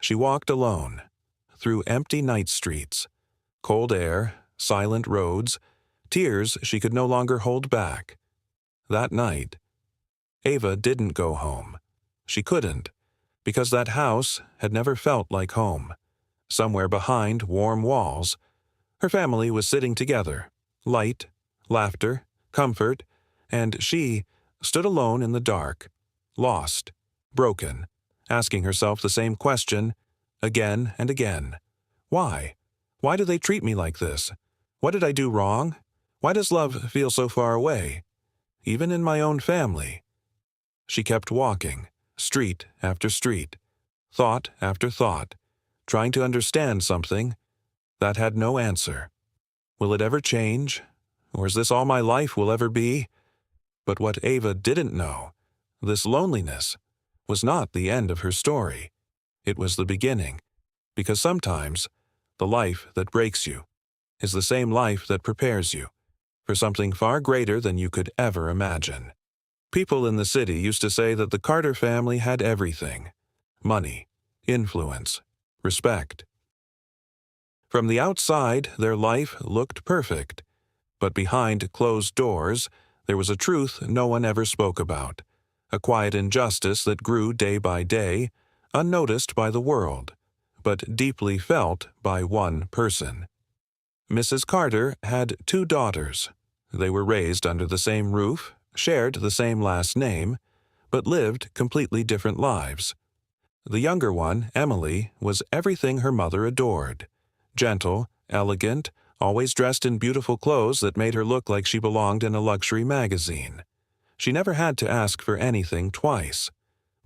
She walked alone, through empty night streets, cold air, silent roads, tears she could no longer hold back. That night, Ava didn't go home. She couldn't, because that house had never felt like home. Somewhere behind warm walls, her family was sitting together, light, laughter, comfort, and she stood alone in the dark, lost, broken, asking herself the same question again and again. Why? Why do they treat me like this? What did I do wrong? Why does love feel so far away? Even in my own family. She kept walking, street after street, thought after thought, trying to understand something that had no answer. Will it ever change? Or is this all my life will ever be? But what Ava didn't know, this loneliness, was not the end of her story. It was the beginning, because sometimes the life that breaks you is the same life that prepares you for something far greater than you could ever imagine. People in the city used to say that the Carter family had everything: money, influence, respect. From the outside, their life looked perfect, but behind closed doors, there was a truth no one ever spoke about, a quiet injustice that grew day by day, unnoticed by the world, but deeply felt by one person. Mrs. Carter had 2 daughters. They were raised under the same roof, shared the same last name, but lived completely different lives. The younger one, Emily, was everything her mother adored: gentle, elegant, always dressed in beautiful clothes that made her look like she belonged in a luxury magazine. She never had to ask for anything twice.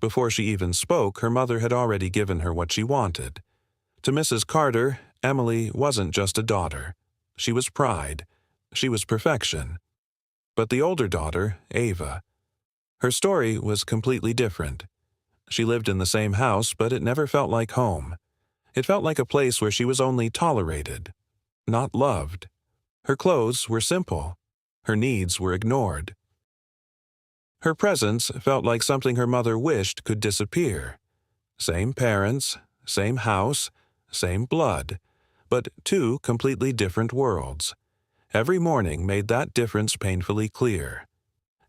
Before she even spoke, her mother had already given her what she wanted. To Mrs. Carter, Emily wasn't just a daughter. She was pride. She was perfection. But the older daughter, Ava, her story was completely different. She lived in the same house, but it never felt like home. It felt like a place where she was only tolerated, not loved. Her clothes were simple. Her needs were ignored. Her presence felt like something her mother wished could disappear. Same parents, same house, same blood, but 2 completely different worlds. Every morning made that difference painfully clear.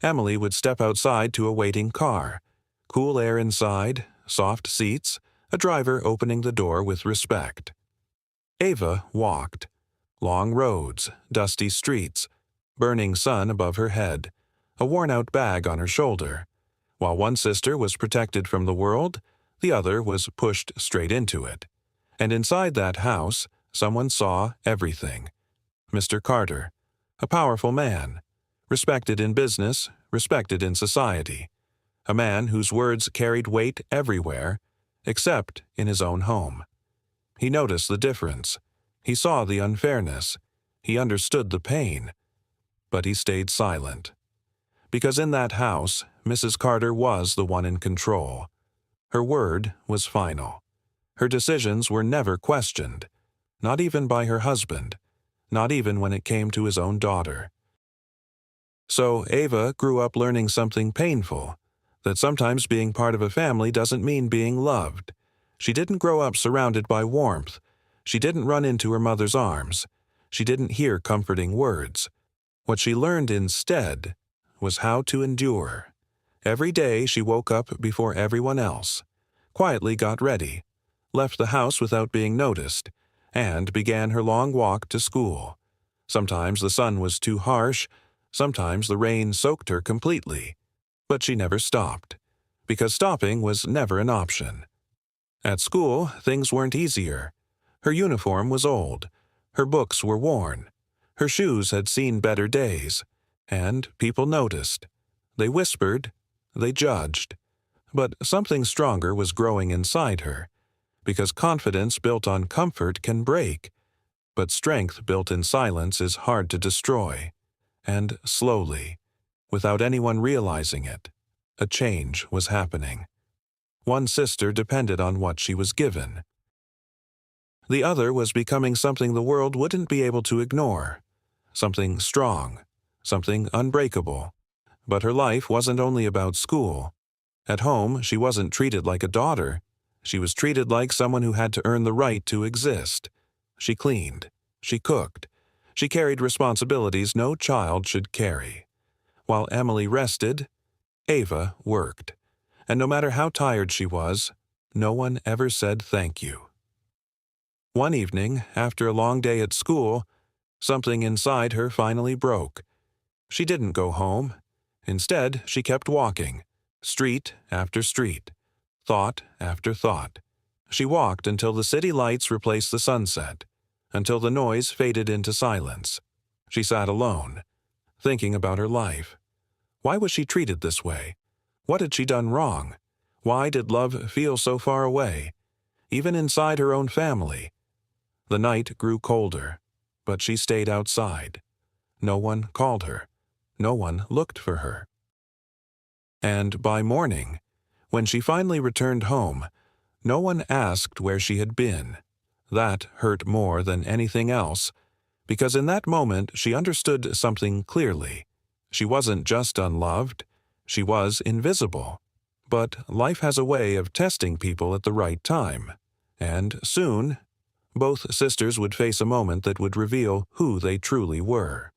Emily would step outside to a waiting car. Cool air inside, soft seats, a driver opening the door with respect. Ava walked. Long roads, dusty streets, burning sun above her head, a worn-out bag on her shoulder. While one sister was protected from the world, the other was pushed straight into it. And inside that house, someone saw everything. Mr. Carter, a powerful man, respected in business, respected in society, a man whose words carried weight everywhere, except in his own home. He noticed the difference. He saw the unfairness. He understood the pain. But he stayed silent. Because in that house, Mrs. Carter was the one in control. Her word was final. Her decisions were never questioned, not even by her husband, not even when it came to his own daughter. So Ava grew up learning something painful, that sometimes being part of a family doesn't mean being loved. She didn't grow up surrounded by warmth. She didn't run into her mother's arms. She didn't hear comforting words. What she learned instead was how to endure. Every day she woke up before everyone else, quietly got ready, left the house without being noticed, and began her long walk to school. Sometimes the sun was too harsh, sometimes the rain soaked her completely, but she never stopped, because stopping was never an option. At school, things weren't easier. Her uniform was old, her books were worn, her shoes had seen better days, and people noticed. They whispered, they judged. But something stronger was growing inside her, because confidence built on comfort can break, but strength built in silence is hard to destroy. And slowly, without anyone realizing it, a change was happening. One sister depended on what she was given. The other was becoming something the world wouldn't be able to ignore, something strong, something unbreakable. But her life wasn't only about school. At home, she wasn't treated like a daughter. She was treated like someone who had to earn the right to exist. She cleaned. She cooked. She carried responsibilities no child should carry. While Emily rested, Ava worked. And no matter how tired she was, no one ever said thank you. One evening, after a long day at school, something inside her finally broke. She didn't go home. Instead, she kept walking, street after street, thought after thought. She walked until the city lights replaced the sunset, until the noise faded into silence. She sat alone, thinking about her life. Why was she treated this way? What had she done wrong? Why did love feel so far away, even inside her own family? The night grew colder, but she stayed outside. No one called her. No one looked for her. And by morning, when she finally returned home, no one asked where she had been. That hurt more than anything else, because in that moment she understood something clearly. She wasn't just unloved, she was invisible. But life has a way of testing people at the right time, and soon, both sisters would face a moment that would reveal who they truly were.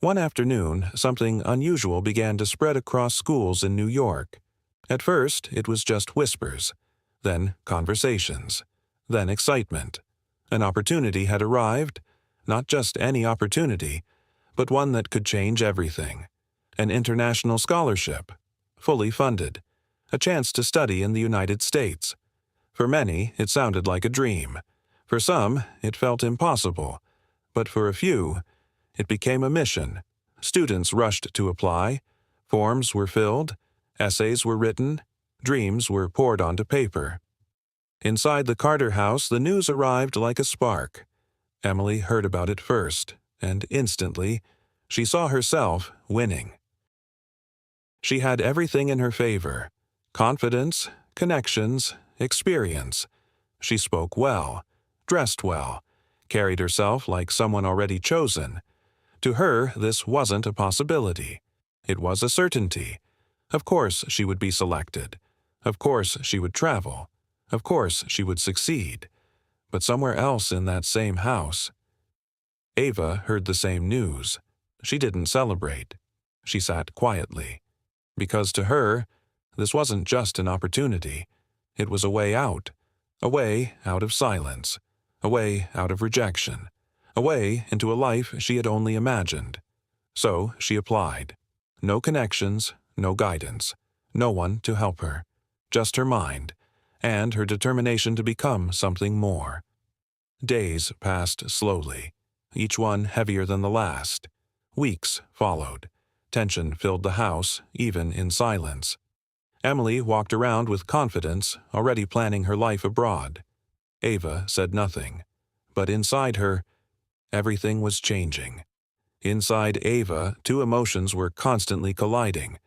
One afternoon, something unusual began to spread across schools in New York. At first, it was just whispers, then conversations, then excitement. An opportunity had arrived, not just any opportunity, but one that could change everything. An international scholarship, fully funded, a chance to study in the United States. For many, it sounded like a dream. For some, it felt impossible. But for a few, it became a mission. Students rushed to apply. Forms were filled. Essays were written. Dreams were poured onto paper. Inside the Carter house, the news arrived like a spark. Emily heard about it first, and instantly, she saw herself winning. She had everything in her favor: confidence, connections, experience. She spoke well, dressed well, carried herself like someone already chosen. To her, this wasn't a possibility. It was a certainty. Of course she would be selected. Of course she would travel. Of course she would succeed. But somewhere else in that same house, Ava heard the same news. She didn't celebrate. She sat quietly. Because to her, this wasn't just an opportunity. It was a way out of silence, a way out of rejection, a way into a life she had only imagined. So she applied. No connections, no guidance, no one to help her, just her mind, and her determination to become something more. Days passed slowly, each one heavier than the last. Weeks followed. Tension filled the house, even in silence. Emily walked around with confidence, already planning her life abroad. Ava said nothing. But inside her, everything was changing. Inside Ava, two emotions were constantly colliding: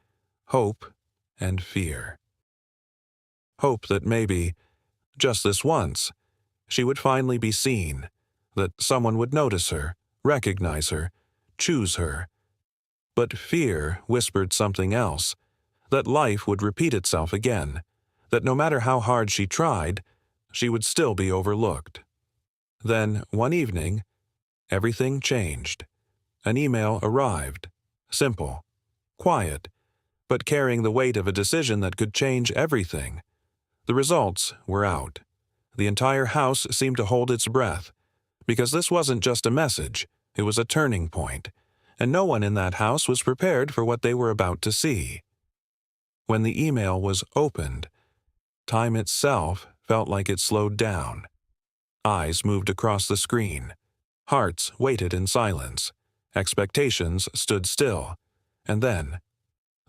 hope and fear. Hope that maybe, just this once, she would finally be seen, that someone would notice her, recognize her, choose her. But fear whispered something else, that life would repeat itself again, that no matter how hard she tried, she would still be overlooked. Then, one evening, everything changed. An email arrived, simple, quiet, but carrying the weight of a decision that could change everything. The results were out. The entire house seemed to hold its breath, because this wasn't just a message, it was a turning point, and no one in that house was prepared for what they were about to see. When the email was opened, time itself felt like it slowed down. Eyes moved across the screen. Hearts waited in silence. Expectations stood still. And then,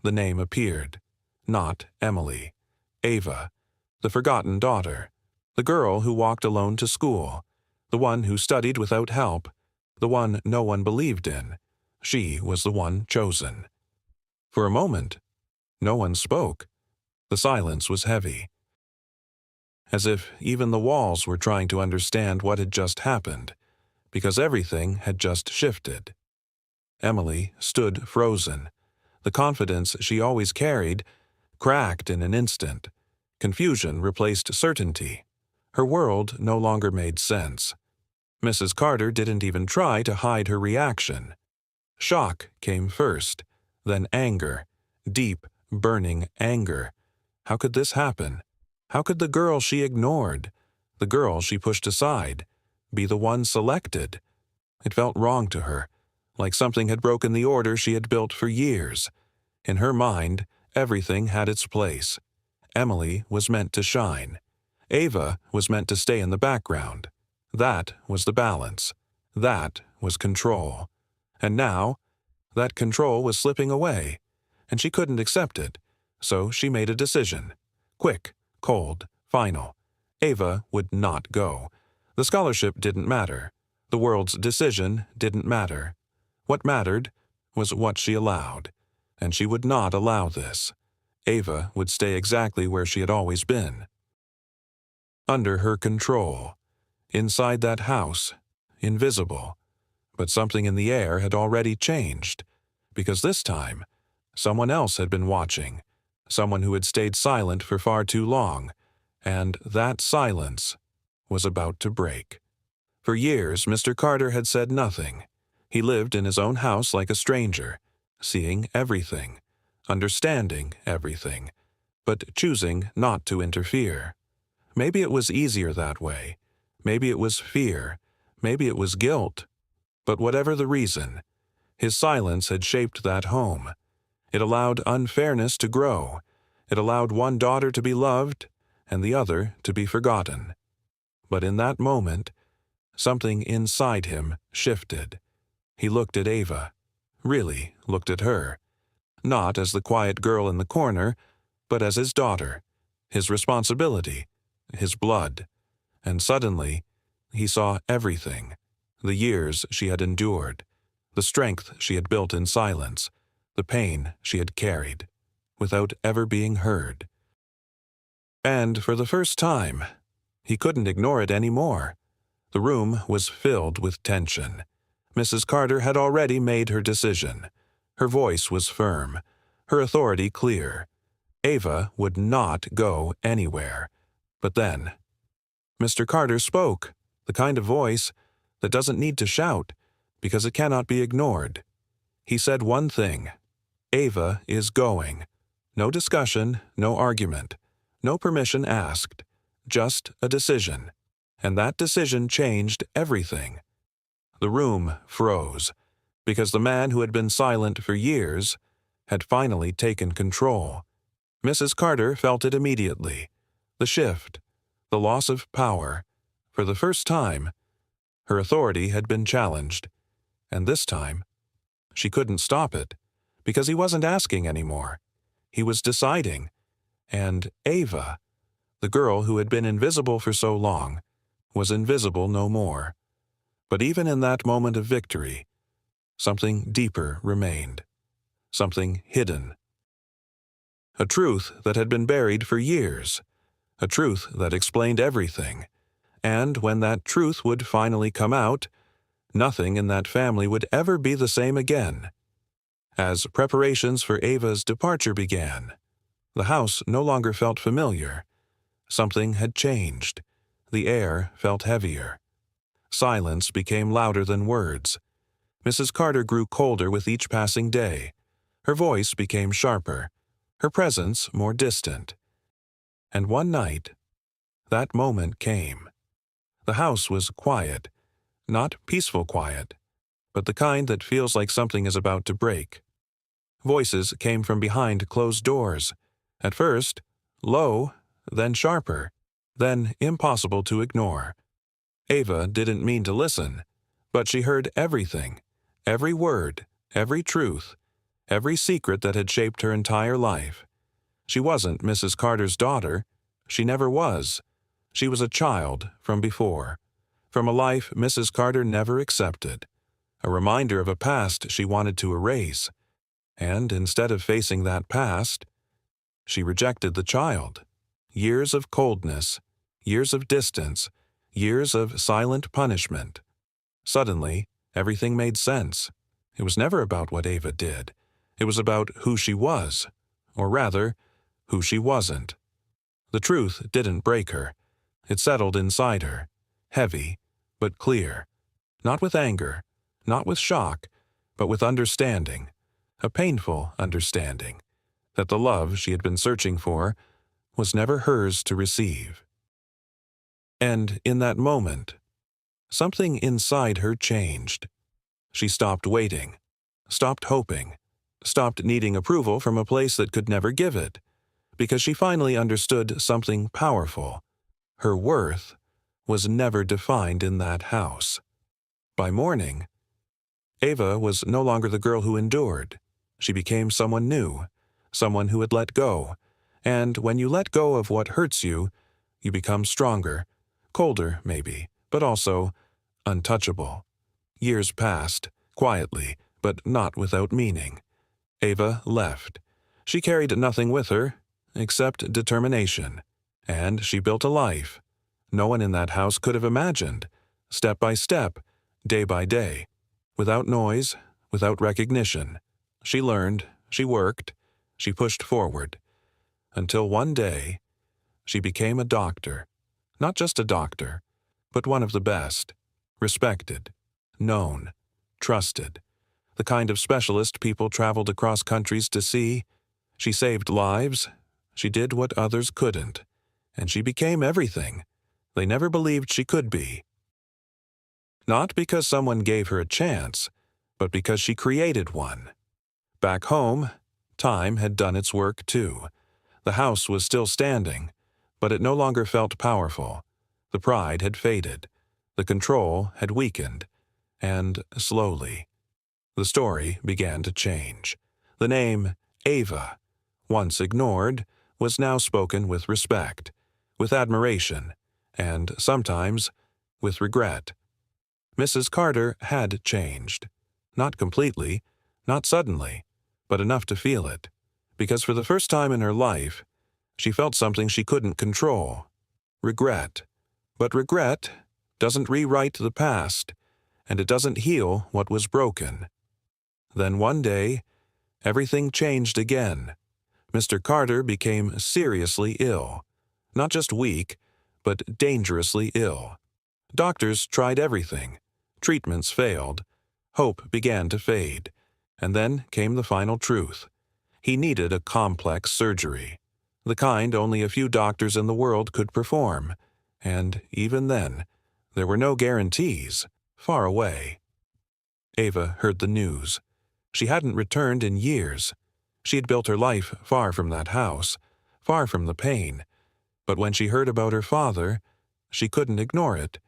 the name appeared. Not Emily. Ava, the forgotten daughter. The girl who walked alone to school. The one who studied without help. The one no one believed in. She was the one chosen. For a moment, no one spoke. The silence was heavy, as if even the walls were trying to understand what had just happened, because everything had just shifted. Emily stood frozen. The confidence she always carried cracked in an instant. Confusion replaced certainty. Her world no longer made sense. Mrs. Carter didn't even try to hide her reaction. Shock came first, then anger, deep, burning anger. How could this happen? How could the girl she ignored, the girl she pushed aside, be the one selected? It felt wrong to her, like something had broken the order she had built for years. In her mind, everything had its place. Emily was meant to shine. Ava was meant to stay in the background. That was the balance. That was control. And now, that control was slipping away, and she couldn't accept it, so she made a decision. Quick, cold, final. Ava would not go. The scholarship didn't matter. The world's decision didn't matter. What mattered was what she allowed, and she would not allow this. Ava would stay exactly where she had always been. Under her control. Inside that house. Invisible. But something in the air had already changed, because this time, someone else had been watching, someone who had stayed silent for far too long, and that silence was about to break. For years, Mr. Carter had said nothing. He lived in his own house like a stranger, seeing everything, understanding everything, but choosing not to interfere. Maybe it was easier that way. Maybe it was fear. Maybe it was guilt. But whatever the reason, his silence had shaped that home. It allowed unfairness to grow. It allowed one daughter to be loved and the other to be forgotten. But in that moment, something inside him shifted. He looked at Ava, really looked at her, not as the quiet girl in the corner, but as his daughter, his responsibility, his blood. And suddenly, he saw everything. The years she had endured, the strength she had built in silence, the pain she had carried, without ever being heard. And for the first time, he couldn't ignore it anymore. The room was filled with tension. Mrs. Carter had already made her decision. Her voice was firm, her authority clear. Ava would not go anywhere. But then, Mr. Carter spoke, the kind of voice that doesn't need to shout, because it cannot be ignored. He said one thing: Ava is going. No discussion, no argument, no permission asked, just a decision. And that decision changed everything. The room froze, because the man who had been silent for years had finally taken control. Mrs. Carter felt it immediately. The shift, the loss of power. For the first time, her authority had been challenged, and this time, she couldn't stop it, because he wasn't asking anymore. He was deciding, and Ava, the girl who had been invisible for so long, was invisible no more. But even in that moment of victory, something deeper remained, something hidden. A truth that had been buried for years, a truth that explained everything. And when that truth would finally come out, nothing in that family would ever be the same again. As preparations for Ava's departure began, the house no longer felt familiar. Something had changed. The air felt heavier. Silence became louder than words. Mrs. Carter grew colder with each passing day. Her voice became sharper, her presence more distant. And one night, that moment came. The house was quiet, not peaceful quiet, but the kind that feels like something is about to break. Voices came from behind closed doors. At first, low, then sharper, then impossible to ignore. Ava didn't mean to listen, but she heard everything, every word, every truth, every secret that had shaped her entire life. She wasn't Mrs. Carter's daughter. She never was. She was a child from before, from a life Mrs. Carter never accepted, a reminder of a past she wanted to erase. And instead of facing that past, she rejected the child. Years of coldness, years of distance, years of silent punishment. Suddenly, everything made sense. It was never about what Ava did. It was about who she was, or rather, who she wasn't. The truth didn't break her. It settled inside her, heavy, but clear. Not with anger, not with shock, but with understanding, a painful understanding, that the love she had been searching for was never hers to receive. And in that moment, something inside her changed. She stopped waiting, stopped hoping, stopped needing approval from a place that could never give it, because she finally understood something powerful. Her worth was never defined in that house. By morning, Ava was no longer the girl who endured. She became someone new, someone who had let go. And when you let go of what hurts you, you become stronger, colder maybe, but also untouchable. Years passed, quietly, but not without meaning. Ava left. She carried nothing with her, except determination. And she built a life no one in that house could have imagined, step by step, day by day, without noise, without recognition. She learned, she worked, she pushed forward, until one day she became a doctor. Not just a doctor, but one of the best, respected, known, trusted, the kind of specialist people traveled across countries to see. She saved lives, she did what others couldn't, and she became everything they never believed she could be. Not because someone gave her a chance, but because she created one. Back home, time had done its work too. The house was still standing, but it no longer felt powerful. The pride had faded, the control had weakened, and slowly, the story began to change. The name Ava, once ignored, was now spoken with respect, with admiration, and sometimes with regret. Mrs. Carter had changed. Not completely, not suddenly, but enough to feel it, because for the first time in her life, she felt something she couldn't control. Regret. But regret doesn't rewrite the past, and it doesn't heal what was broken. Then one day, everything changed again. Mr. Carter became seriously ill. Not just weak, but dangerously ill. Doctors tried everything. Treatments failed. Hope began to fade. And then came the final truth. He needed a complex surgery, the kind only a few doctors in the world could perform. And even then, there were no guarantees, far away. Ava heard the news. She hadn't returned in years. She had built her life far from that house, far from the pain. But when she heard about her father, she couldn't ignore it,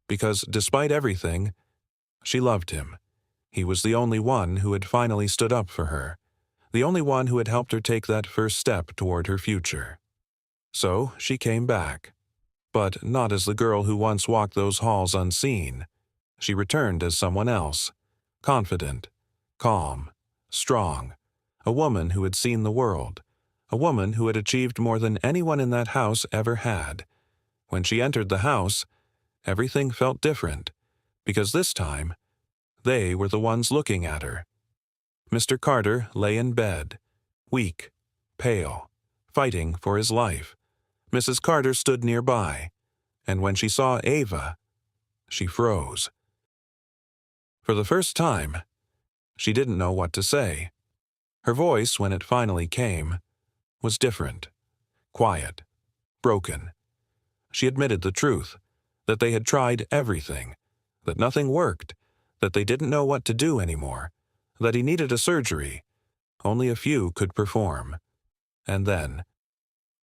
because despite everything, she loved him. He was the only one who had finally stood up for her, the only one who had helped her take that first step toward her future. So she came back, but not as the girl who once walked those halls unseen. She returned as someone else, confident, calm, strong, a woman who had seen the world, a woman who had achieved more than anyone in that house ever had. When she entered the house, everything felt different, because this time, they were the ones looking at her. Mr. Carter lay in bed, weak, pale, fighting for his life. Mrs. Carter stood nearby, and when she saw Ava, she froze. For the first time, she didn't know what to say. Her voice, when it finally came, was different, quiet, broken. She admitted the truth, that they had tried everything, that nothing worked, that they didn't know what to do anymore, that he needed a surgery. Only a few could perform. And then,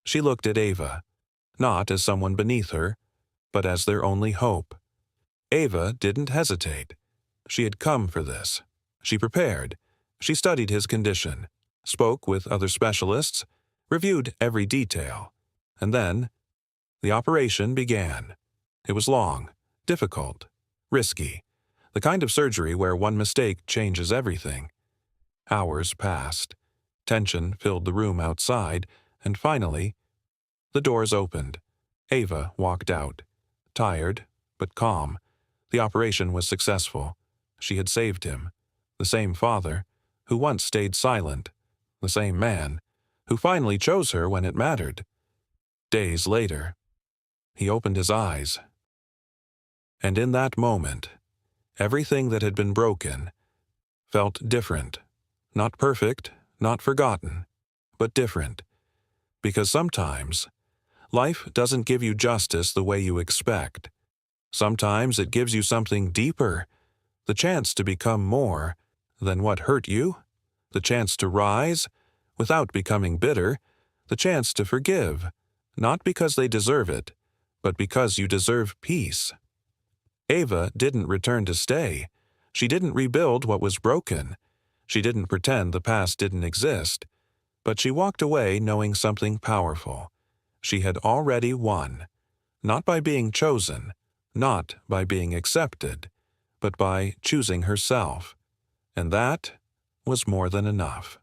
she looked at Ava, not as someone beneath her, but as their only hope. Ava didn't hesitate. She had come for this. She prepared. She studied his condition, spoke with other specialists, reviewed every detail. And then, the operation began. It was long, difficult, risky, the kind of surgery where one mistake changes everything. Hours passed. Tension filled the room outside, and finally, the doors opened. Ava walked out, tired, but calm. The operation was successful. She had saved him. The same father, who once stayed silent. The same man, who finally chose her when it mattered. Days later, he opened his eyes. And in that moment, everything that had been broken felt different. Not perfect, not forgotten, but different. Because sometimes, life doesn't give you justice the way you expect. Sometimes it gives you something deeper, the chance to become more than what hurt you, the chance to rise without becoming bitter, the chance to forgive, not because they deserve it, but because you deserve peace. Ava didn't return to stay. She didn't rebuild what was broken. She didn't pretend the past didn't exist. But she walked away knowing something powerful. She had already won, not by being chosen, not by being accepted, but by choosing herself. And that was more than enough.